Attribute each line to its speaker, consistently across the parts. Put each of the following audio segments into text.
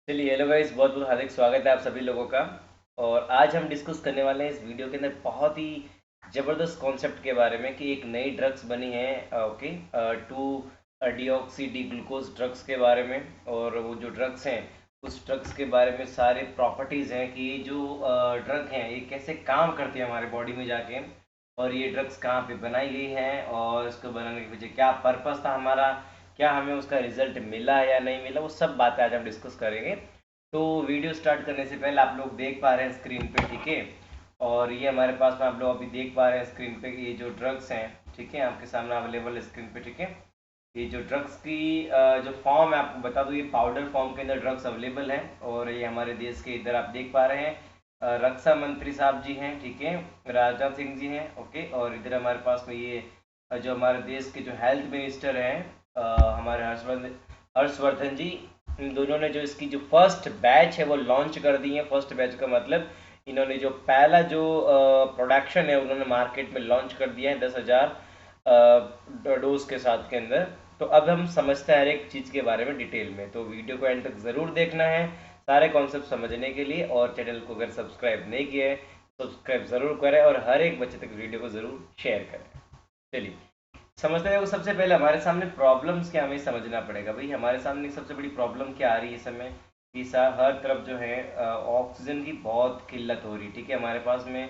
Speaker 1: चलिए hello guys, बहुत बहुत हार्दिक स्वागत है आप सभी लोगों का। और आज हम डिस्कस करने वाले हैं इस वीडियो के अंदर बहुत ही ज़बरदस्त कॉन्सेप्ट के बारे में कि एक नई ड्रग्स बनी है। Okay, two deoxy D glucose drugs के बारे में। और वो जो ड्रग्स हैं उस ड्रग्स के बारे में सारे प्रॉपर्टीज़ हैं कि ये जो ड्रग हैं ये कैसे काम करती है हमारे बॉडी में जाके, और ये ड्रग्स कहाँ पे बनाई गई हैं और इसको बनाने के पीछे क्या पर्पस था हमारा, क्या हमें उसका रिजल्ट मिला या नहीं मिला, वो सब बातें आज हम डिस्कस करेंगे। तो वीडियो स्टार्ट करने से पहले आप लोग देख पा रहे हैं स्क्रीन पे, ठीक है। और ये हमारे पास में आप लोग अभी देख पा रहे हैं स्क्रीन पे ये जो ड्रग्स हैं, ठीक है, आपके सामने अवेलेबल है स्क्रीन पे, ठीक है। ये जो ड्रग्स की जो फॉर्म है आपको बता दूं, ये पाउडर फॉर्म के अंदर ड्रग्स अवेलेबल हैं। और ये हमारे देश के इधर आप देख पा रहे हैं रक्षा मंत्री साहब जी हैं, ठीक है, राजनाथ सिंह जी हैं, ओके। और इधर हमारे पास में ये जो हमारे देश के जो हेल्थ मिनिस्टर हैं हमारे हर्षवर्धन जी, इन दोनों ने जो इसकी जो फर्स्ट बैच है वो लॉन्च कर दी है। फर्स्ट बैच का मतलब इन्होंने जो पहला जो प्रोडक्शन है उन्होंने मार्केट में लॉन्च कर दिया है 10,000 डोज के साथ के अंदर। तो अब हम समझते हैं हर एक चीज़ के बारे में डिटेल में, तो वीडियो को एंड तक ज़रूर देखना है सारे कॉन्सेप्ट समझने के लिए। और चैनल को अगर सब्सक्राइब नहीं किया है सब्सक्राइब ज़रूर करें और हर एक बच्चे तक वीडियो को ज़रूर शेयर करें। चलिए समझते हैं। वो सबसे पहले हमारे सामने प्रॉब्लम्स क्या हमें समझना पड़ेगा। भाई हमारे सामने सबसे बड़ी प्रॉब्लम क्या आ रही है इस समय कि हर तरफ जो है ऑक्सीजन की बहुत किल्लत हो रही है, ठीक है। हमारे पास में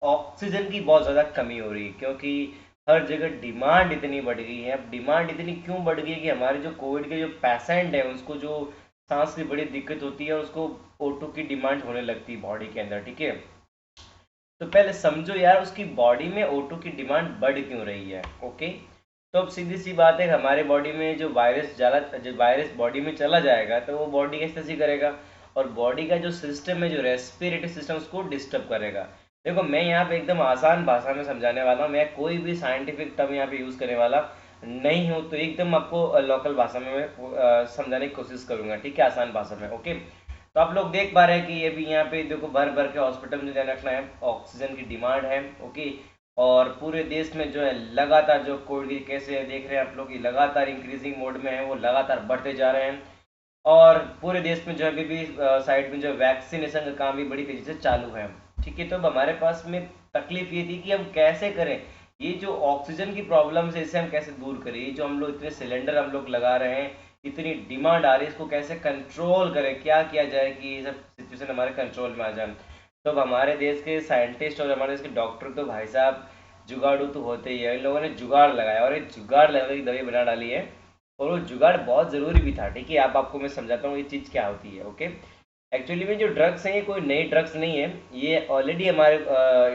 Speaker 1: ऑक्सीजन की बहुत ज़्यादा कमी हो रही है क्योंकि हर जगह डिमांड इतनी बढ़ गई है। अब डिमांड इतनी क्यों बढ़ गई है कि हमारे जो कोविड के जो पेशेंट है उसको जो सांस की बड़ी दिक्कत होती है, उसको O2 की डिमांड होने लगती है बॉडी के अंदर, ठीक है। तो पहले समझो यार उसकी बॉडी में O2 की डिमांड बढ़ क्यों रही है, ओके। तो अब सीधी सी बात है, हमारे बॉडी में जो वायरस बॉडी में चला जाएगा तो वो बॉडी कैसे तैसी करेगा, और बॉडी का जो सिस्टम है जो रेस्पिरेटरी सिस्टम उसको डिस्टर्ब करेगा। देखो मैं यहाँ पे एकदम आसान भाषा में समझाने वाला हूँ, मैं कोई भी साइंटिफिक टर्म यहाँ पे यूज़ करने वाला नहीं हूँ, तो एकदम आपको लोकल भाषा में मैं समझाने की कोशिश करूंगा, ठीक है, आसान भाषा में, ओके। तो आप लोग देख पा रहे हैं कि ये भी यहाँ पे देखो भर भर के हॉस्पिटल में ध्यान रखना है, ऑक्सीजन की डिमांड है, ओके। और पूरे देश में जो है लगातार जो कोविड के केस देख रहे हैं आप लोग, ये लगातार इंक्रीजिंग मोड में है, वो लगातार बढ़ते जा रहे हैं। और पूरे देश में जो अभी भी साइड में जो वैक्सीनेशन का काम भी बड़ी तेजी से चालू है, ठीक है। तो अब हमारे पास में तकलीफ ये थी कि हम कैसे करें ये जो ऑक्सीजन की प्रॉब्लम है, इसे हम कैसे दूर करें। ये जो हम लोग इतने सिलेंडर हम लोग लगा रहे हैं, इतनी डिमांड आ रही है, इसको कैसे कंट्रोल करें, क्या किया जाए कि ये सब सिचुएशन हमारे कंट्रोल में आ जाए। तो अब हमारे देश के साइंटिस्ट और हमारे देश के डॉक्टर तो भाई साहब जुगाड़ू तो होते ही है। इन लोगों ने जुगाड़ लगाया और ये जुगाड़ लगा के दवाई बना डाली है। और वो जुगाड़ बहुत ज़रूरी भी था, ठीक है। आपको मैं समझाता हूँ ये चीज़ क्या होती है, ओके। एक्चुअली में जो ड्रग्स हैं ये कोई नई ड्रग्स नहीं है, ये ऑलरेडी हमारे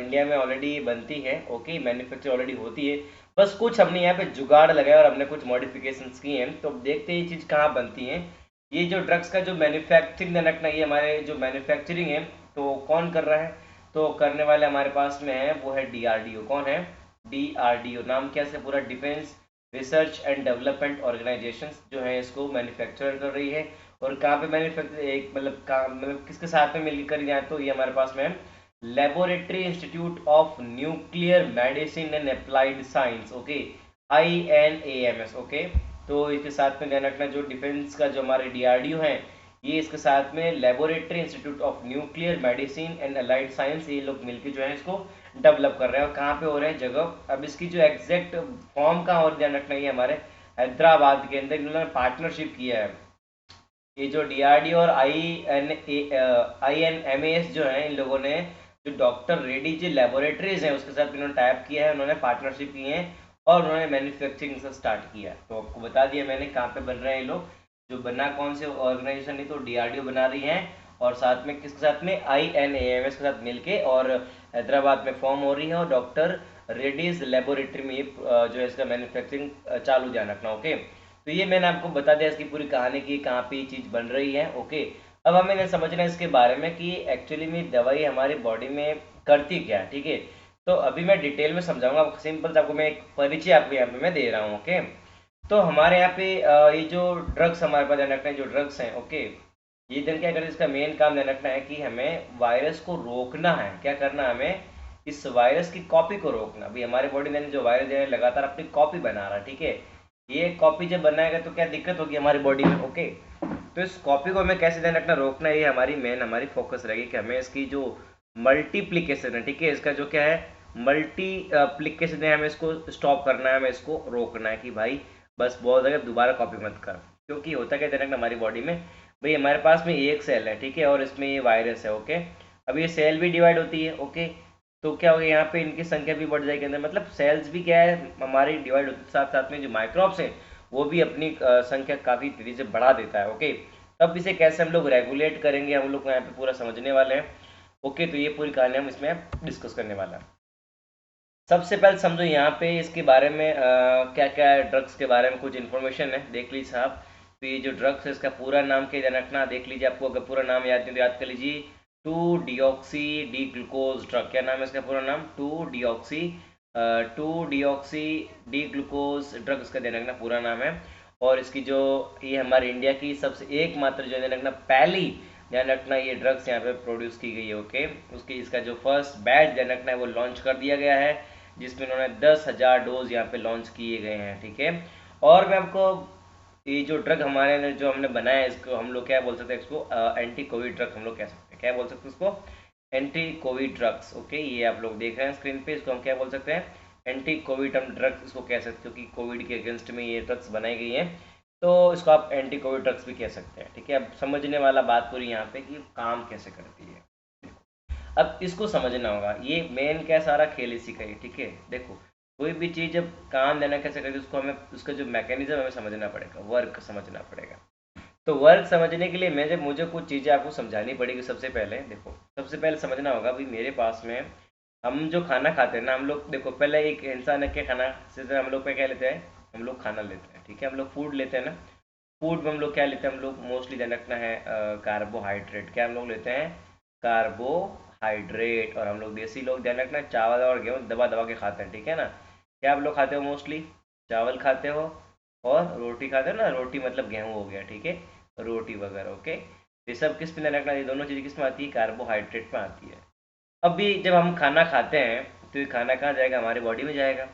Speaker 1: इंडिया में ऑलरेडी बनती है, ओके, मैन्युफैक्चर ऑलरेडी होती है। बस कुछ हमने यहाँ पे जुगाड़ लगाया और हमने कुछ मॉडिफिकेशंस की हैं। तो अब देखते हैं ये चीज़ कहाँ बनती है। ये जो ड्रग्स का जो मैन्युफैक्चरिंग रखना, ये हमारे जो मैन्युफैक्चरिंग है तो कौन कर रहा है, तो करने वाले हमारे पास में है वो है DRDO। कौन है? DRDO नाम क्या से पूरा defence research and development organisation जो है इसको मैन्युफैक्चर कर रही है। और कहाँ पे मैन्युफैक्चर एक मतलब कहाँ मतलब किसके साथ में मिलकर जाए, तो ये हमारे पास में laboratory institute of nuclear medicine and applied science, okay, INAMS, okay. तो इसके साथ में ध्यान रखना जो डिफेंस का जो हमारे DRDO है, ये इसके साथ में laboratory institute of nuclear medicine and allied science, ये लोग मिलकर जो है इसको डेवलप कर रहे हैं। और कहाँ पे हो रहे हैं जगह, अब इसकी जो एग्जैक्ट फॉर्म कहाँ और ध्यान रखना, ये हमारे हैदराबाद के अंदर इन्होंने पार्टनरशिप किया है। ये जो DRDO और INMAS जो है, इन लोगों ने जो डॉक्टर रेड्डी जी लेबोरेटरीज हैं उसके साथ इन्होंने टाइप किया है, उन्होंने पार्टनरशिप की है और उन्होंने मैन्युफैक्चरिंग से स्टार्ट किया। तो आपको बता दिया मैंने कहाँ पे बन रहे हैं ये लोग, जो बना कौन से ऑर्गेनाइजेशन है, तो DRDO बना रही है और साथ में किसके साथ में INAMS के साथ मिलके, और हैदराबाद में फॉर्म हो रही है और डॉक्टर रेड्डीज लेबोरेटरी में ये जो है इसका मैन्युफैक्चरिंग चालू, ध्यान रखना, ओके। तो ये मैंने आपको बता दिया इसकी पूरी कहानी की कहाँ पे ये चीज़ बन रही है, ओके। अब हमें ये समझना है इसके बारे में कि एक्चुअली में दवाई हमारी बॉडी में करती क्या है, ठीक है। तो अभी मैं डिटेल में समझाऊंगा, सिंपल आपको मैं एक परिचय आपको यहाँ पे मैं दे रहा हूँ, ओके। तो हमारे यहाँ पे ये जो ड्रग्स हमारे पास ध्यान रखना है, जो ड्रग्स हैं, ओके, ये दिन क्या करते हैं, इसका मेन काम ध्यान रखना है कि हमें वायरस को रोकना है। क्या करना है हमें, इस वायरस की कॉपी को रोकना। अभी हमारे बॉडी में जो वायरस है लगातार अपनी कॉपी बना रहा है, ठीक है। ये कॉपी जब बनाएगा तो क्या दिक्कत होगी हमारी बॉडी में, ओके। तो इस कॉपी को हमें कैसे ध्यान रखना, रोकना, ये हमारी फोकस रहेगी कि हमें इसकी जो मल्टीप्लीकेशन है, ठीक है, इसका जो क्या है मल्टीप्लीकेशन है, हमें इसको स्टॉप करना है, हमें इसको रोकना है कि भाई बस बहुत जगह दोबारा कॉपी मत कर। क्योंकि होता क्या ध्यान रखना हमारी बॉडी में, भाई हमारे पास में एक सेल है, ठीक है, और इसमें ये वायरस है, ओके। अब ये सेल भी डिवाइड होती है, ओके, तो क्या होगा यहाँ पे इनकी संख्या भी बढ़ जाएगी अंदर, मतलब सेल्स भी क्या है हमारी डिवाइड होती है, साथ साथ में जो माइक्रोब्स हैं वो भी अपनी संख्या काफ़ी तेज़ी से बढ़ा देता है, ओके। तब इसे कैसे हम लोग रेगुलेट करेंगे, हम लोग यहाँ पे पूरा समझने वाले हैं, ओके। तो ये पूरी कहानी हम इसमें डिस्कस करने वाला है। सबसे पहले समझो यहाँ पे इसके बारे में क्या क्या ड्रग्स के बारे में कुछ इन्फॉर्मेशन है, देख लीजिए साहब। तो ये जो ड्रग्स है इसका पूरा नाम क्या ध्यान रखना, देख लीजिए, आपको अगर पूरा नाम याद नहीं तो याद कर लीजिए, 2 डिऑक्सी डी ग्लूकोज ड्रग। क्या नाम है इसका पूरा नाम, 2 डिऑक्सी डी ग्लूकोज ड्रग, इसका ध्यान रखना पूरा नाम है। और इसकी जो ये हमारे इंडिया की सबसे एकमात्र जो ध्यान रखना पहली ध्यान रखना ये ड्रग्स यहाँ पे प्रोड्यूस की गई है, ओके। उसकी इसका जो फर्स्ट बैच ध्यान रखना है वो लॉन्च कर दिया गया है, जिसमें उन्होंने 10,000 डोज यहाँ पे लॉन्च किए गए हैं, ठीक है। और मैं आपको ये जो ड्रग हमारे ने जो हमने बनाया है इसको हम लोग क्या बोल सकते हैं, इसको एंटी कोविड ड्रग हम लोग कह सकते हैं, क्या बोल सकते हैं इसको, एंटी कोविड ड्रग्स, ओके। ये आप लोग देख रहे हैं स्क्रीन पे, इसको हम क्या बोल सकते हैं, एंटी कोविड ड्रग्स इसको कह सकते हो, क्योंकि कोविड के अगेंस्ट में ये ड्रग्स बनाई गई हैं, तो इसको आप एंटी कोविड ड्रग्स भी कह सकते हैं, ठीक है। अब समझने वाला बात पूरी यहाँ पे कि काम कैसे करती है, अब इसको समझना होगा, ये मेन क्या सारा खेल इसी का ही, ठीक है। देखो कोई भी चीज़ जब काम देना कैसे करती है उसको हमें उसका जो मैकेनिज्म हमें समझना पड़ेगा, वर्क समझना पड़ेगा। तो वर्क समझने के लिए मुझे कुछ चीज़ें आपको समझानी पड़ेगी। सबसे पहले देखो, सबसे पहले समझना होगा भाई मेरे पास में हम जो खाना खाते हैं ना, हम लोग देखो पहले एक इंसान है क्या खाना से हम लोग पे क्या लेते हैं, हम लोग खाना लेते हैं, ठीक है, हम लोग फूड लेते हैं ना। फूड में हम लोग क्या लेते हैं, हम लोग मोस्टली ध्यान रखना है कार्बोहाइड्रेट, क्या हम लोग लेते हैं, कार्बोहाइड्रेट। और हम लोग देसी लोग ध्यान रखना चावल और गेहूँ दबा दबा के खाते हैं, ठीक है ना। क्या आप लोग खाते हो, मोस्टली चावल खाते हो और रोटी खाते हो ना, रोटी मतलब गेहूँ हो गया, ठीक है, रोटी वगैरह, ओके। ये सब किस में ध्यान रखना, ये दोनों चीज़ें किस में आती है, कार्बोहाइड्रेट में आती है। अब भी जब हम खाना खाते हैं तो ये खाना कहाँ जाएगा, हमारी बॉडी में जाएगा,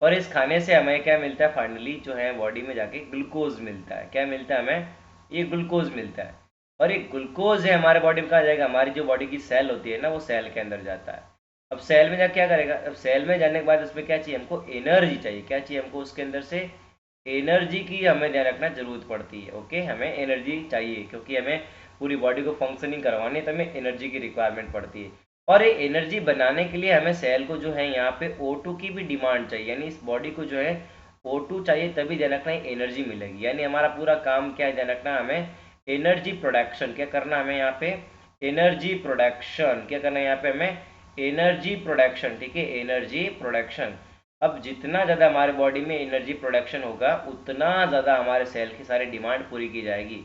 Speaker 1: और इस खाने से हमें क्या मिलता है, फाइनली जो है बॉडी में जाके ग्लूकोज मिलता है। क्या मिलता है हमें, ये ग्लूकोज मिलता है। और ये ग्लूकोज है हमारे बॉडी में कहाँ जाएगा, हमारी जो बॉडी की सेल होती है ना वो सेल के अंदर जाता है। अब सेल में जा क्या करेगा, अब सेल में जाने के बाद उसमें क्या चाहिए, हमको एनर्जी चाहिए। क्या चाहिए हमको, उसके अंदर से एनर्जी की हमें ध्यान रखना जरूरत पड़ती है, ओके। हमें एनर्जी चाहिए क्योंकि हमें पूरी बॉडी को फंक्शनिंग करवानी है, तो हमें एनर्जी की रिक्वायरमेंट पड़ती है। और ये एनर्जी बनाने के लिए हमें सेल को जो है यहाँ पे O2 की भी डिमांड चाहिए, यानी इस बॉडी को जो है O2 चाहिए, तभी ध्यान रखना एनर्जी मिलेगी। यानी हमारा पूरा काम क्या है, ध्यान रखना हमें एनर्जी प्रोडक्शन क्या करना, हमें यहाँ पे एनर्जी प्रोडक्शन क्या करना है, यहाँ पे हमें एनर्जी प्रोडक्शन, ठीक है, एनर्जी प्रोडक्शन। अब जितना ज़्यादा हमारे बॉडी में एनर्जी प्रोडक्शन होगा उतना ज़्यादा हमारे सेल की सारी डिमांड पूरी की जाएगी।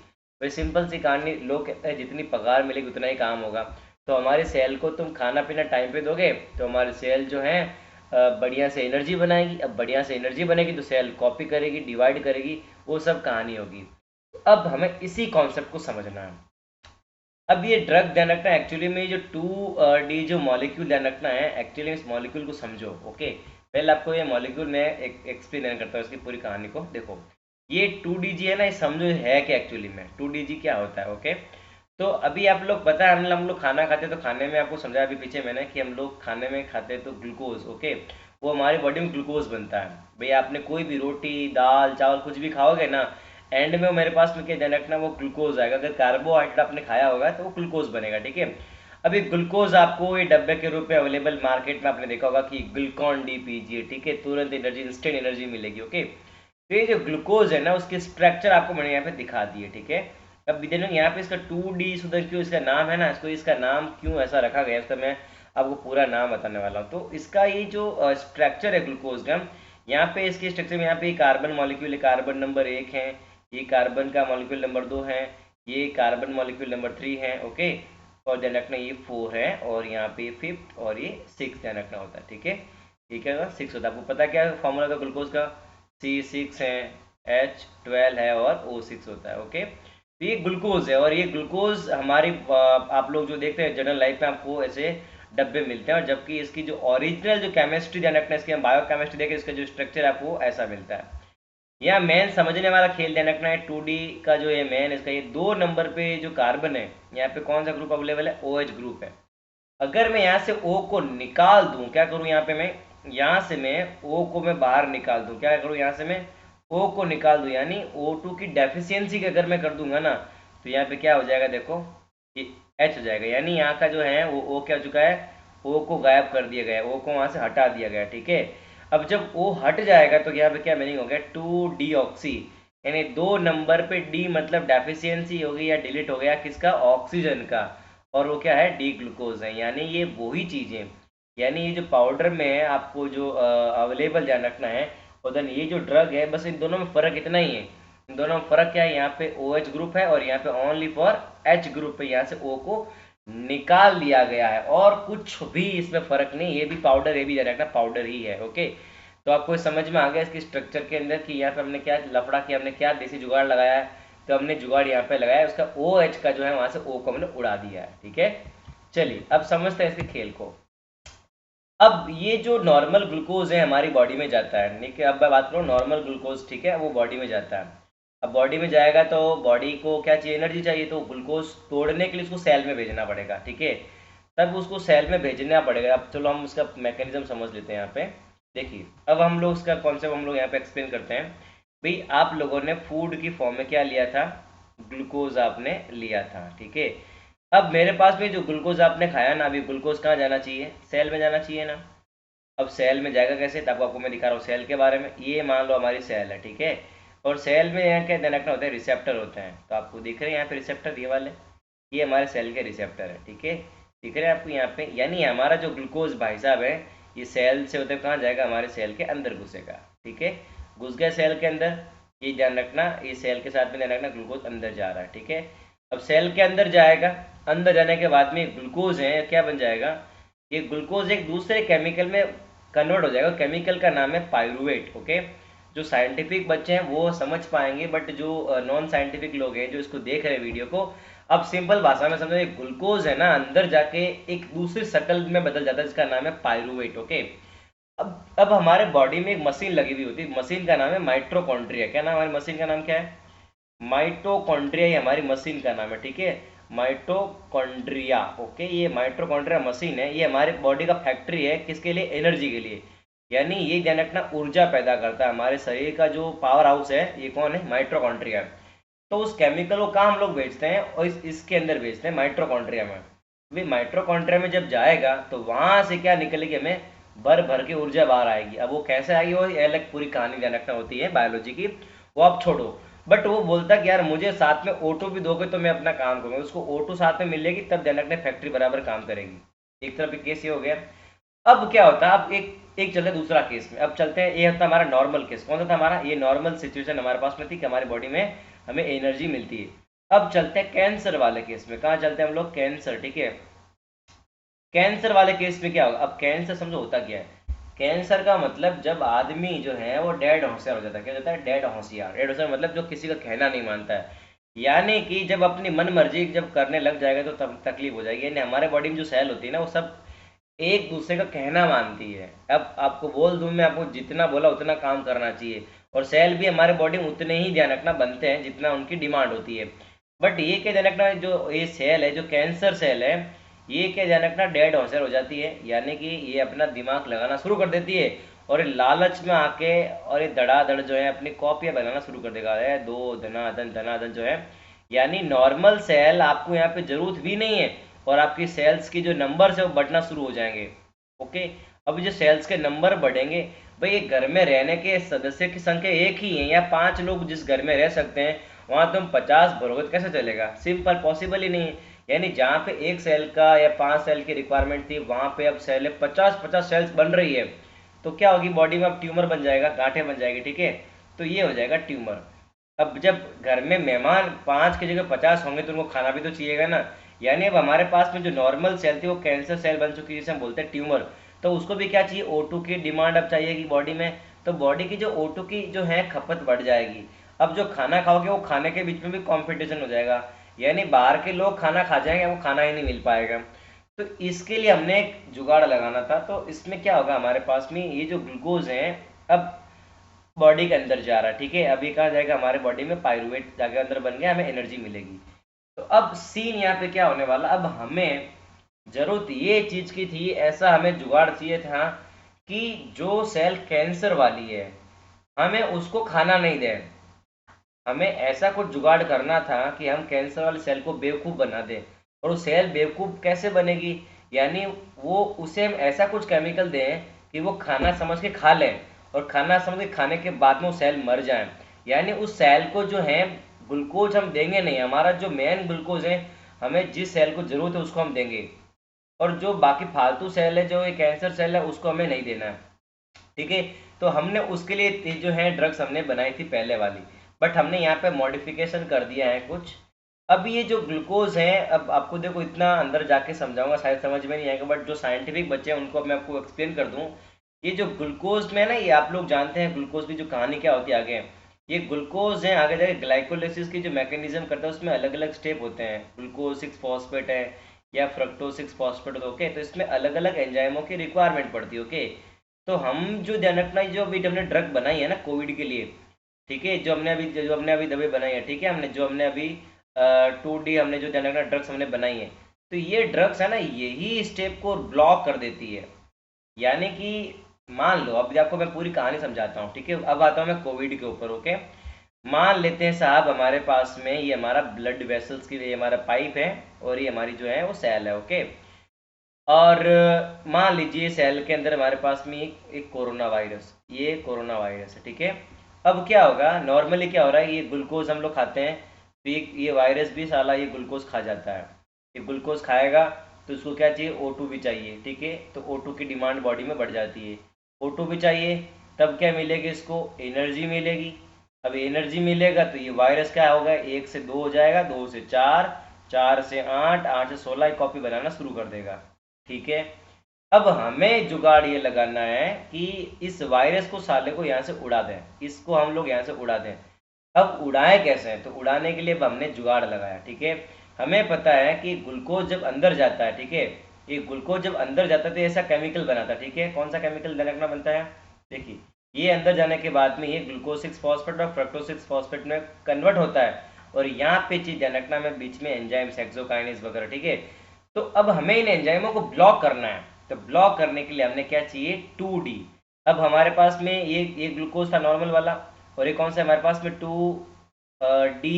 Speaker 1: वही सिंपल सी कहानी, लोग कहते हैं जितनी पगार मिलेगी उतना ही काम होगा। तो हमारी सेल को तुम खाना पीना टाइम पे दोगे तो हमारी सेल जो है बढ़िया से एनर्जी बनाएगी। अब बढ़िया से एनर्जी बनेगी तो सेल कॉपी करेगी, डिवाइड करेगी, वो सब कहानी होगी। अब हमें इसी कॉन्सेप्ट को समझना है। अब ये ड्रग ध्यान रखना है, एक्चुअली में जो 2D जो मॉलिक्यूल ध्यान रखना है, एक्चुअली इस मॉलिक्यूल को समझो, ओके। पहले आपको ये मॉलिक्यूल में एक एक्सप्लेन करता हूँ इसकी पूरी कहानी को। देखो ये 2DG है ना, ये समझो है क्या एक्चुअली में 2DG क्या होता है, ओके। तो अभी आप लोग पता है हम लोग खाना खाते हैं, तो खाने में आपको समझाया अभी पीछे मैंने कि हम लोग खाने में खाते हैं तो ग्लूकोज, ओके, वो हमारी बॉडी में ग्लूकोज बनता है। भैया आपने कोई भी रोटी दाल चावल कुछ भी खाओगे ना, एंड में मेरे पास में क्या ध्यान रखना वो ग्लूकोज आएगा। अगर कार्बोहाइड्रेट आपने खाया होगा तो वो ग्लूकोज बनेगा, ठीक है। अभी ग्लूकोज आपको ये डब्बे के रूप में अवेलेबल मार्केट में आपने देखा होगा कि ग्लूकॉन डी पीजिए, ठीक है, तुरंत एनर्जी इंस्टेंट एनर्जी मिलेगी, ओके। तो ये जो ग्लूकोज है ना उसके स्ट्रक्चर आपको मैंने यहाँ पे दिखा दिए, ठीक है। अब देखो यहाँ पे इसका 2D सुधर क्यों इसका नाम है ना, इसको इसका नाम क्यों ऐसा रखा गया इसका मैं आपको पूरा नाम बताने वाला हूँ। तो इसका ये जो स्ट्रक्चर है ग्लूकोज का, यहाँ पे इसके स्ट्रक्चर में यहाँ पे कार्बन मॉलिक्यूल है, कार्बन नंबर 1 है, ये कार्बन का मॉलिक्यूल नंबर 2 है, ये कार्बन मॉलिक्यूल नंबर 3 है, ओके। और ध्यान रखना ये 4 है, और यहाँ पे 5th और ये 6 ध्यान रखना होता है, ठीक है। ठीक है 6 होता है। आपको पता क्या फॉर्मूला का ग्लूकोज का, C6 है, H12 है और O6 होता है, ओके। तो ये ग्लूकोज है, और ये ग्लूकोज हमारी आप लोग जो देखते हैं जनरल लाइफ में आपको ऐसे डब्बे मिलते हैं, और जबकि इसकी जो ओरिजिनल जो केमिस्ट्री ध्यान रखना है, इसकी हम बायो केमिस्ट्री देखें, इसका जो स्ट्रक्चर आपको ऐसा मिलता है। यहाँ मेन समझने वाला खेल ध्यान रखना है, 2D का जो ये मेन इसका, ये 2 नंबर पे जो कार्बन है यहाँ पे कौन सा ग्रुप अवेलेबल है, OH ग्रुप है। अगर मैं यहाँ से O को निकाल दूं, क्या करूं यहाँ पे मैं, यहाँ से मैं O को मैं बाहर निकाल दूं, क्या करूं यहाँ से मैं O को निकाल दूं, यानी O2 की डेफिशिएंसी की अगर मैं कर दूंगा ना, तो यहाँ पे क्या हो जाएगा देखो, ये H हो जाएगा, यानी यहाँ का जो है वो O क्या हो चुका है, O को गायब कर दिया गया है, O को वहां से हटा दिया गया है, ठीक है। अब जब O हट जाएगा तो यहाँ पे क्या मीनिंग हो गया, 2 डीऑक्सी, यानी 2 नंबर पे D मतलब डेफिशिएंसी हो गई या डिलीट हो गया किसका, ऑक्सीजन का, और वो क्या है, डी ग्लूकोज है। यानी ये वही चीज़ें, यानी ये जो पाउडर में है आपको जो अवेलेबल ध्यान रखना है, और देन ये जो ड्रग है, बस इन दोनों में फ़र्क इतना ही है। इन दोनों में फ़र्क क्या है, यहाँ पे OH ग्रुप है और यहाँ पे ओनली फॉर H ग्रुप पे यहाँ से O को निकाल लिया गया है, और कुछ भी इसमें फ़र्क नहीं। ये भी पाउडर, ये भी ध्यान रखना पाउडर ही है, ओके। तो आपको समझ में आ गया इसकी स्ट्रक्चर के अंदर कि यहाँ पे हमने क्या लफड़ा किया, हमने क्या देसी जुगाड़ लगाया है। तो हमने जुगाड़ यहाँ पे लगाया, उसका OH का जो है वहां से O को हमने उड़ा दिया है, ठीक है। चलिए अब समझते हैं इसके खेल को। अब ये जो नॉर्मल ग्लूकोज है हमारी बॉडी में जाता है, ठीक है। अब मैं बात करूँ नॉर्मल ग्लूकोज, ठीक है, वो बॉडी में जाता है। अब बॉडी में जाएगा तो बॉडी को क्या चाहिए, एनर्जी चाहिए, तो ग्लूकोज तोड़ने के लिए उसको सेल में भेजना पड़ेगा, ठीक है। तब उसको सेल में भेजना पड़ेगा। अब चलो हम उसका मैकेनिज्म समझ लेते हैं यहाँ पे। देखिए अब हम लोग उसका कॉन्सेप्ट हम लोग यहाँ पे एक्सप्लेन करते हैं। भाई आप लोगों ने फूड की फॉर्म में क्या लिया था, ग्लूकोज आपने लिया था, ठीक है। अब मेरे पास में जो ग्लूकोज आपने खाया ना, अभी ग्लूकोज कहाँ जाना चाहिए, सेल में जाना चाहिए ना। अब सेल में जाएगा कैसे, तब आपको मैं दिखा रहा हूँ सेल के बारे में। ये मान लो हमारी सेल है, ठीक है। और सेल में यहाँ क्या ध्यान रखना होता है, रिसेप्टर होते हैं। तो आपको दिख रहे हैं यहाँ पे रिसेप्टर, ये वाले, ये हमारे सेल के रिसेप्टर है, ठीक है। दिख रहे हैं आपको यहाँ पे, यानी हमारा जो ग्लूकोज भाई साहब है, ये सेल से होते कहाँ जाएगा, हमारे सेल के अंदर घुसेगा, ठीक है। घुस गया सेल के अंदर, ये ध्यान रखना, ये सेल के साथ में ध्यान रखना ग्लूकोज अंदर जा रहा है, ठीक है। अब सेल के अंदर जाएगा, अंदर जाने के बाद में ग्लूकोज है क्या बन जाएगा, ये ग्लूकोज एक दूसरे केमिकल में कन्वर्ट हो जाएगा। केमिकल का नाम है पायरुवेट, ओके। जो साइंटिफिक बच्चे हैं वो समझ पाएंगे, बट जो नॉन साइंटिफिक लोग हैं जो इसको देख रहे हैं वीडियो को, अब सिंपल भाषा में समझो, एक ग्लूकोज है ना, अंदर जाके एक दूसरी शक्ल में बदल जाता है जिसका नाम है पायरुवेट, ओके। अब हमारे बॉडी में एक मशीन लगी हुई होती है, मशीन का नाम है माइट्रोकॉन्ड्रिया। क्या नाम है हमारी मशीन का, नाम क्या है, माइटोकॉन्ड्रिया, ये हमारी मशीन का नाम है, ठीक है। Mitochondria, okay. ये माइटोकॉन्ड्रिया मशीन है, ये हमारे बॉडी का फैक्ट्री है, किसके लिए, एनर्जी के लिए। यानी ये ध्यान रखना ऊर्जा पैदा करता है, हमारे शरीर का जो पावर हाउस है ये कौन है, माइटोकॉन्ड्रिया। तो उस केमिकल को कहाँ हम लोग बेचते हैं, और इसके अंदर बेचते हैं, माइटोकॉन्ड्रिया में। भाई माइटोकॉन्ड्रिया में जब जाएगा तो वहां से क्या निकलेगी, हमें भर भर के ऊर्जा बाहर आएगी। अब वो कैसे आएगी, वो अलग पूरी कहानी ध्यान रखना होती है बायोलॉजी की, वो आप छोड़ो। बट वो बोलता कि यार मुझे साथ में O2 भी दोगे तो मैं अपना काम करूंगा, उसको O2 साथ में मिलेगी तब ध्यान रखना फैक्ट्री बराबर काम करेगी। एक तरफ एक केस ये हो गया। अब क्या होता है, अब एक एक चलते हैं दूसरा केस में। अब चलते हैं, ये होता है हमारा नॉर्मल केस। कौन सा था हमारा, ये नॉर्मल सिचुएशन हमारे पास में थी कि हमारी बॉडी में हमें एनर्जी मिलती है। अब चलते हैं कैंसर वाले केस में। कहाँ चलते हैं हम लोग, कैंसर, ठीक है। कैंसर वाले केस में क्या होगा, अब कैंसर समझो होता क्या है। कैंसर का मतलब जब आदमी जो है वो डेड होशियार हो जाता है। क्या होता है, डेड होशियार। डेड होशियार मतलब जो किसी का कहना नहीं मानता है, यानी कि जब अपनी मन मर्जी जब करने लग जाएगा तो तब तकलीफ हो जाएगी। यानी हमारे बॉडी में जो सेल होती है ना, वो सब एक दूसरे का कहना मानती है। अब आपको बोल दूं मैं, आपको जितना बोला उतना काम करना चाहिए। और सेल भी हमारे बॉडी में उतने ही ध्यान रखना बनते हैं जितना उनकी डिमांड होती है। बट ये क्या ध्यान रखना, जो ये सेल है, जो कैंसर सेल है, ये क्या ध्यान रखना, डेड हॉस्टर हो जाती है। यानी कि ये अपना दिमाग लगाना शुरू कर देती है, और ये लालच में आके और ये धड़ाधड़ जो है अपनी कॉपियां बनाना शुरू कर देगा, है दो धनाधन धनाधन जो है। यानी नॉर्मल सेल आपको यहाँ पे जरूरत भी नहीं है, और आपकी सेल्स की जो नंबर है वो बढ़ना शुरू हो जाएंगे, ओके। अब जो सेल्स के नंबर बढ़ेंगे, भाई ये घर में रहने के सदस्य की संख्या एक ही है, या 5 लोग जिस घर में रह सकते हैं वहां तुम 50 भरोगे तो कैसे चलेगा, सिंपल पॉसिबल ही नहीं है। यानी जहाँ पे एक सेल का या 5 सेल की रिक्वायरमेंट थी, वहां पे अब सेल 50-50 सेल्स बन रही है। तो क्या होगी, बॉडी में अब ट्यूमर बन जाएगा, गांठें बन जाएगी, ठीक है। तो ये हो जाएगा ट्यूमर। अब जब घर में मेहमान 5 की जगह 50 होंगे तो उनको खाना भी तो चाहिएगा ना। यानी अब हमारे पास में जो नॉर्मल सेल थी वो कैंसर सेल बन चुकी है, जिसे हम बोलते हैं ट्यूमर। तो उसको भी क्या चाहिए, O2 की डिमांड अब चाहिएगी बॉडी में। तो बॉडी की जो O2 की जो है खपत बढ़ जाएगी। अब जो खाना खाओगे वो खाने के बीच में भी कंपटीशन हो जाएगा, यानी बाहर के लोग खाना खा जाएंगे, वो खाना ही नहीं मिल पाएगा। तो इसके लिए हमने एक जुगाड़ लगाना था। तो इसमें क्या होगा, हमारे पास में ये जो ग्लूकोज है, अब बॉडी के अंदर जा रहा है, ठीक है। अभी कहाँ जाएगा, हमारे बॉडी में पायरुवेट जाके अंदर बन गया, हमें एनर्जी मिलेगी। तो अब सीन यहाँ पे क्या होने वाला, अब हमें जरूरत ये चीज की थी, ऐसा हमें जुगाड़ चाहिए था कि जो सेल कैंसर वाली है हमें उसको खाना नहीं दे। हमें ऐसा कुछ जुगाड़ करना था कि हम कैंसर वाले सेल को बेवकूफ़ बना दें। और वो सेल बेवकूफ़ कैसे बनेगी, यानी वो उसे हम ऐसा कुछ केमिकल दें कि वो खाना समझ के खा लें, और खाना समझ के खाने के बाद में वो सेल मर जाए। यानी उस सेल को जो है ग्लूकोज हम देंगे नहीं, हमारा जो मेन ग्लूकोज है हमें जिस सेल को जरूरत है उसको हम देंगे, और जो बाकी फालतू सेल है जो ये कैंसर सेल है उसको हमें नहीं देना है, ठीक है। तो हमने उसके लिए जो है ड्रग्स हमने बनाई थी पहले वाली, बट हमने यहाँ पे मॉडिफिकेशन कर दिया है कुछ। अब ये जो ग्लूकोज है, अब आपको देखो इतना अंदर जाके समझाऊंगा शायद समझ में नहीं आएगा, बट जो साइंटिफिक बच्चे हैं उनको मैं आपको एक्सप्लेन कर दूं। ये जो ग्लूकोज में ना, ये आप लोग जानते हैं ग्लूकोज की जो कहानी क्या होती है आगे। ये ग्लूकोज है आगे जाके ग्लाइकोलिसिस की जो मैकेनिज्म करता है उसमें अलग अलग स्टेप होते हैं। ग्लूकोज 6 फॉस्फेट है या फ्रक्टोज 6 फॉस्फेट, ओके। तो इसमें अलग अलग एंजाइमों की रिक्वायरमेंट पड़ती है, ओके। तो हम जो ध्यान रखना है, जो अभी हमने ड्रग बनाई है ना कोविड के लिए, ठीक है, जो हमने अभी दवाई बनाई है, ठीक है, हमने अभी 2D हमने जो ध्यान रखना ड्रग्स हमने बनाई है, तो ये ड्रग्स है ना यही स्टेप को ब्लॉक कर देती है। यानी कि मान लो, अब आपको मैं पूरी कहानी समझाता हूँ, ठीक है। अब आता हूँ मैं कोविड के ऊपर, ओके। मान लेते हैं साहब हमारे पास में ये हमारा ब्लड वेसल्स की ये हमारा पाइप है, और ये हमारी जो है वो सेल है, ओके। और मान लीजिए सेल के अंदर हमारे पास में एक कोरोना वायरस, ये कोरोना वायरस है, ठीक है। अब क्या होगा, नॉर्मली क्या हो रहा है, ये ग्लूकोज हम लोग खाते हैं, तो ये वायरस भी साला ये ग्लूकोज खा जाता है। ये ग्लूकोज खाएगा तो उसको क्या चाहिए, O2 भी चाहिए, ठीक है। तो O2 की डिमांड बॉडी में बढ़ जाती है, O2 भी चाहिए। तब क्या मिलेगी इसको, एनर्जी मिलेगी। अब एनर्जी मिलेगा तो ये वायरस क्या होगा, 1 से 2 हो जाएगा, 2 से 4, 4 से 8, 8 से 16 कॉपी बनाना शुरू कर देगा, ठीक है। अब हमें जुगाड़ ये लगाना है कि इस वायरस को साले को यहाँ से उड़ा दें, इसको हम लोग यहाँ से उड़ा दें। अब उड़ाएं कैसे, तो उड़ाने के लिए अब हमने जुगाड़ लगाया, ठीक है। हमें पता है कि ग्लूकोज जब अंदर जाता है, ठीक है, ये ग्लूकोज जब अंदर जाता है तो ऐसा केमिकल बनाता है, ठीक है। कौन सा केमिकल रखना बनता है, देखिए, ये अंदर जाने के बाद में ये ग्लूकोज 6 फॉस्फेट और फ्रक्टोज 6 फॉस्फेट में कन्वर्ट होता है, और यहाँ पे चीज ध्यान रखना में बीच में एंजाइम्स हेक्सोकाइनेज वगैरह, ठीक है। तो अब हमें इन एंजाइमों को ब्लॉक करना है, तो ब्लॉक करने के लिए हमने क्या चाहिए, 2D। अब हमारे पास में ये ग्लूकोज था नॉर्मल वाला, और ये कौन सा है हमारे पास में, 2D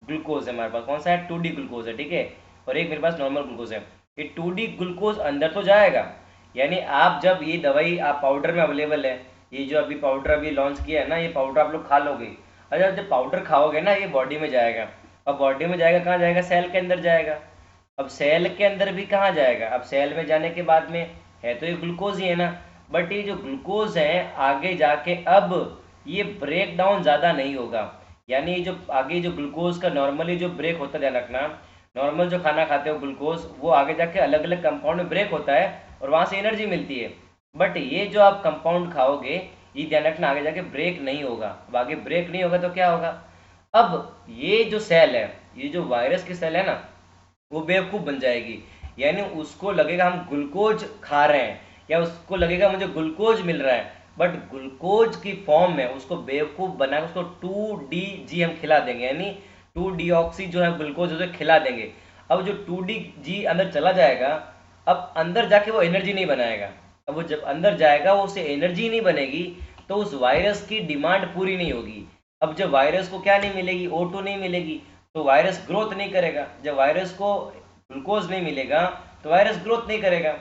Speaker 1: ग्लूकोज है हमारे पास, कौन सा है, 2D ग्लूकोज है, ठीक है। और एक मेरे पास नॉर्मल ग्लूकोज है। ये 2D ग्लूकोज अंदर तो जाएगा, यानी आप जब ये दवाई आप पाउडर में अवेलेबल है, ये जो अभी पाउडर अभी लॉन्च किया है ना, ये पाउडर आप लोग खा लोगे। अच्छा, जब पाउडर खाओगे ना ये बॉडी में जाएगा, अब बॉडी में जाएगा कहाँ जाएगा, सेल के अंदर जाएगा। अब सेल के अंदर भी कहाँ जाएगा, अब सेल में जाने के बाद में है तो ये ग्लूकोज ही है ना, बट ये जो ग्लूकोज है आगे जाके अब ये ब्रेक डाउन ज़्यादा नहीं होगा। यानी जो आगे जो ग्लूकोज का नॉर्मली जो ब्रेक होता है, ध्यान रखना, नॉर्मल जो खाना खाते हो ग्लूकोज वो आगे जाके अलग अलग कंपाउंड में ब्रेक होता है और वहाँ से एनर्जी मिलती है। बट ये जो आप कंपाउंड खाओगे ये ध्यान रखना आगे जाके ब्रेक नहीं होगा। अब आगे ब्रेक नहीं होगा तो क्या होगा, अब ये जो सेल है, ये जो वायरस की सेल है ना, वो बेवकूफ़ बन जाएगी। यानी उसको लगेगा हम ग्लूकोज खा रहे हैं, या उसको लगेगा मुझे ग्लूकोज मिल रहा है, बट ग्लूकोज की फॉर्म में उसको बेवकूफ़ बना के उसको 2DG हम खिला देंगे, यानी 2 डीऑक्सी जो है ग्लूकोज उसे खिला देंगे। अब जो 2DG अंदर चला जाएगा, अब अंदर जाके वो एनर्जी नहीं बनाएगा। अब वो जब अंदर जाएगा वो उसे एनर्जी नहीं बनेगी, तो उस वायरस की डिमांड पूरी नहीं होगी। अब जब वायरस को क्या नहीं मिलेगी, O2 नहीं मिलेगी, तो वायरस ग्रोथ नहीं करेगा। जब वायरस को ग्लूकोज नहीं मिलेगा तो वायरस ग्रोथ नहीं करेगा।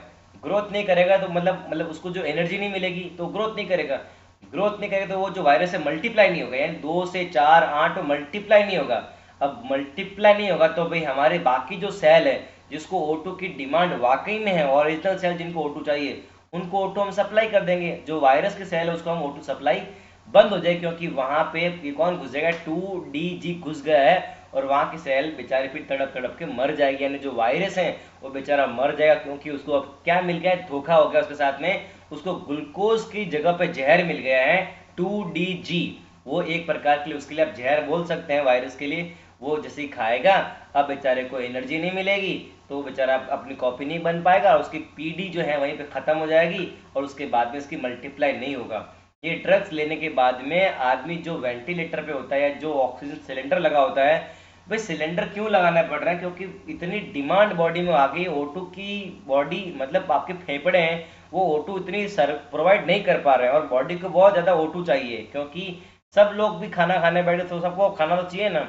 Speaker 1: ग्रोथ नहीं करेगा तो मतलब उसको जो एनर्जी नहीं मिलेगी तो ग्रोथ नहीं करेगा। ग्रोथ नहीं करेगा तो वो जो वायरस है मल्टीप्लाई नहीं होगा, यानी 2 से 4 8 मल्टीप्लाई नहीं होगा। अब मल्टीप्लाई नहीं होगा तो भाई हमारे बाकी जो सेल है जिसको O2 की डिमांड वाकई में है, ओरिजिनल सेल जिनको O2 चाहिए उनको O2 हम सप्लाई कर देंगे। जो वायरस के सेल है उसको हम O2 सप्लाई बंद हो जाए, क्योंकि वहां पे ये कौन घुस जाएगा, 2DG घुस गया है, और वहां की सेल बेचारे फिर तड़प तड़प के मर जाएगी। यानी जो वायरस है वो बेचारा मर जाएगा, क्योंकि उसको अब क्या मिल गया है, धोखा हो गया उसके साथ में, उसको ग्लूकोज की जगह पे जहर मिल गया है 2DG। वो एक प्रकार के लिए उसके लिए आप जहर बोल सकते हैं वायरस के लिए। वो जैसे ही खाएगा अब बेचारे को एनर्जी नहीं मिलेगी, तो वो बेचारा अपनी कॉपी नहीं बन पाएगा, और उसकी PD जो है वहीं पे खत्म हो जाएगी, और उसके बाद में इसकी मल्टीप्लाई नहीं होगा। ये ड्रग्स लेने के बाद में आदमी जो वेंटिलेटर पे होता है या जो ऑक्सीजन सिलेंडर लगा होता है, भाई सिलेंडर क्यों लगाना पड़ रहा है? क्योंकि इतनी डिमांड बॉडी में आ गई O2 की। बॉडी मतलब आपके फेफड़े हैं वो O2 इतनी सर प्रोवाइड नहीं कर पा रहे हैं और बॉडी को बहुत ज़्यादा O2 चाहिए, क्योंकि सब लोग भी खाना खाने बैठे तो सबको खाना तो चाहिए ना।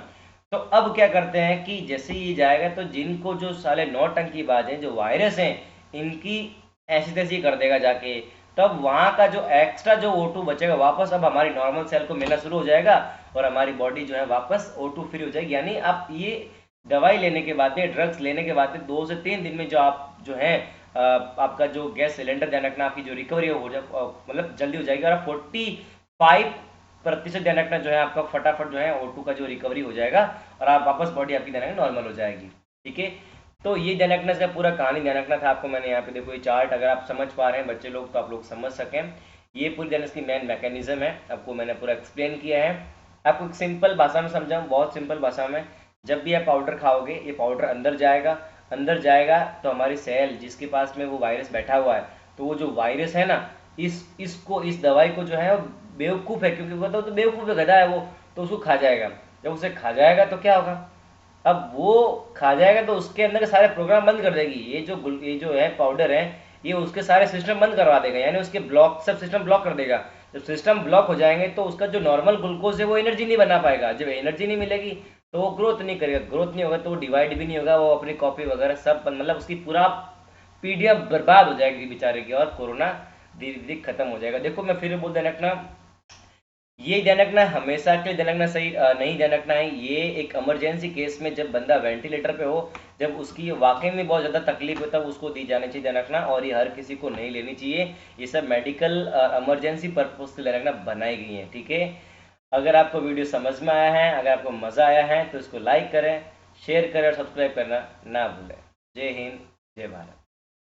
Speaker 1: तो अब क्या करते हैं कि जैसे ही जाएगा तो जिनको जो साले नौटंकीबाज हैं, जो वायरस हैं, इनकी ऐसी तैसी कर देगा जाके। तब वहाँ का जो एक्स्ट्रा जो O2 बचेगा वापस अब हमारी नॉर्मल सेल को मिलना शुरू हो जाएगा और हमारी बॉडी जो है वापस O2 फ्री हो जाएगी। यानी आप ये दवाई लेने के बाद में, ड्रग्स लेने के बाद में 2 से 3 दिन में जो आप जो है आपका जो गैस सिलेंडर ध्यान रखना, आपकी जो रिकवरी हो जाए मतलब जल्दी हो जाएगी। और 45% ध्यान रखना जो है आपका फटाफट जो है O2 का जो रिकवरी हो जाएगा और आप वापस बॉडी आपकी ध्यान रखना नॉर्मल हो जाएगी। ठीक है, तो ये ध्यान रखना, इसका पूरा कहानी ध्यान रखना था आपको। मैंने यहाँ पे देखो ये चार्ट, अगर आप समझ पा रहे हैं बच्चे लोग तो आप लोग समझ सकें, ये पूरी ध्यान इसकी मेन मैकेनिज्म है, आपको मैंने पूरा एक्सप्लेन किया है। आपको एक सिंपल भाषा में समझाऊँ, बहुत सिंपल भाषा में, जब भी आप पाउडर खाओगे ये पाउडर अंदर जाएगा, अंदर जाएगा तो हमारी सेल जिसके पास में वो वायरस बैठा हुआ है, तो वो जो वायरस है ना, इस दवाई को जो है बेवकूफ़ है, क्योंकि वो तो बेवकूफ़ है, गधा है वो, तो उसको खा जाएगा। जब उसे खा जाएगा तो क्या होगा? अब वो खा जाएगा तो उसके अंदर के सारे प्रोग्राम बंद कर देगी। ये जो है पाउडर है, ये उसके सारे सिस्टम बंद करवा देगा, यानी उसके ब्लॉक सब सिस्टम ब्लॉक कर देगा। जब सिस्टम ब्लॉक हो जाएंगे तो उसका जो नॉर्मल ग्लूकोज है वो एनर्जी नहीं बना पाएगा। जब एनर्जी नहीं मिलेगी तो वो ग्रोथ नहीं करेगा, ग्रोथ नहीं होगा तो वो डिवाइड भी नहीं होगा, वो अपनी कॉपी वगैरह सब मतलब उसकी पूरा पीडीएफ बर्बाद हो जाएगी बेचारे की, और कोरोना धीरे धीरे खत्म हो जाएगा। देखो मैं फिर बोल देना रखना, ये ध्यान रखना, हमेशा के लिए ध्यान रखना सही नहीं ध्यान रखना है। ये एक इमरजेंसी केस में जब बंदा वेंटिलेटर पे हो, जब उसकी वाकई में बहुत ज़्यादा तकलीफ हो, तब उसको दी जानी चाहिए ध्यान रखना, और ये हर किसी को नहीं लेनी चाहिए। ये सब मेडिकल इमरजेंसी पर्पज के लिए रखना बनाई गई है। ठीक है, अगर आपको वीडियो समझ में आया है, अगर आपको मज़ा आया है तो इसको लाइक करें, शेयर करें और सब्सक्राइब करना ना भूलें। जय हिंद, जय भारत।